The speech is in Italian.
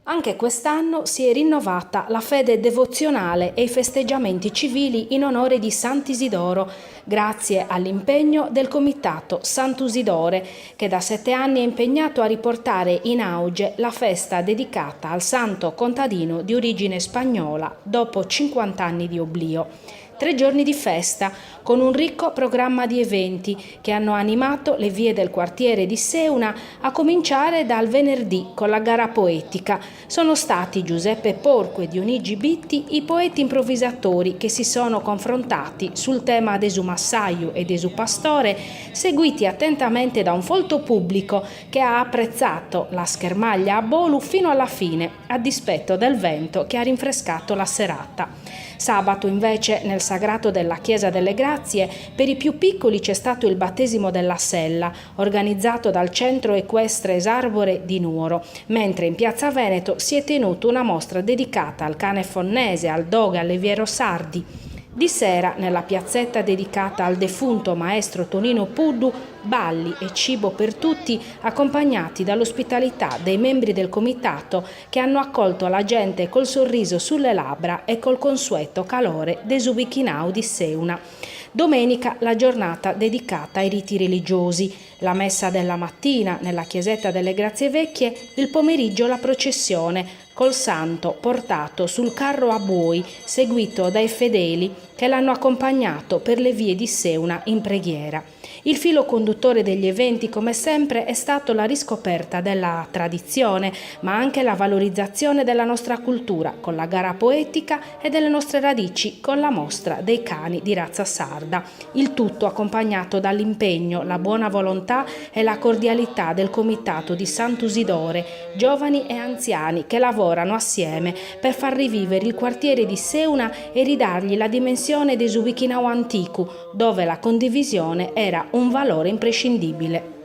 Anche quest'anno si è rinnovata la fede devozionale e i festeggiamenti civili in onore di Sant'Isidoro, grazie all'impegno del Comitato Sant'Usidore, che da 7 anni è impegnato a riportare in auge la festa dedicata al santo contadino di origine spagnola dopo 50 anni di oblio. 3 giorni di festa, con un ricco programma di eventi che hanno animato le vie del quartiere di Seuna, a cominciare dal venerdì con la gara poetica. Sono stati Giuseppe Porco e Dionigi Bitti i poeti improvvisatori che si sono confrontati sul tema d'Esu Massaiu e d'Esu Pastore, seguiti attentamente da un folto pubblico che ha apprezzato la schermaglia a Bolu fino alla fine, a dispetto del vento che ha rinfrescato la serata. Sabato invece nel sagrato della Chiesa delle Grazie per i più piccoli c'è stato il battesimo della Sella, organizzato dal Centro Equestre Esarbore di Nuoro, mentre in Piazza Veneto si è tenuta una mostra dedicata al cane fonnese, al dogo e all'Eviero Sardi. Di sera, nella piazzetta dedicata al defunto maestro Tonino Puddu, balli e cibo per tutti, accompagnati dall'ospitalità dei membri del comitato che hanno accolto la gente col sorriso sulle labbra e col consueto calore d'Esu Bichinau di Seuna. Domenica la giornata dedicata ai riti religiosi, la messa della mattina nella chiesetta delle Grazie Vecchie, il pomeriggio la processione col santo portato sul carro a buoi, seguito dai fedeli che l'hanno accompagnato per le vie di Seuna in preghiera. Il filo conduttore degli eventi, come sempre, è stato la riscoperta della tradizione, ma anche la valorizzazione della nostra cultura, con la gara poetica, e delle nostre radici, con la mostra dei cani di razza sarda. Il tutto accompagnato dall'impegno, la buona volontà e la cordialità del Comitato di Sant'Usidore, giovani e anziani che lavorano assieme per far rivivere il quartiere di Seuna e ridargli la dimensione d'Esu Bichinau antico, dove la condivisione era un valore imprescindibile.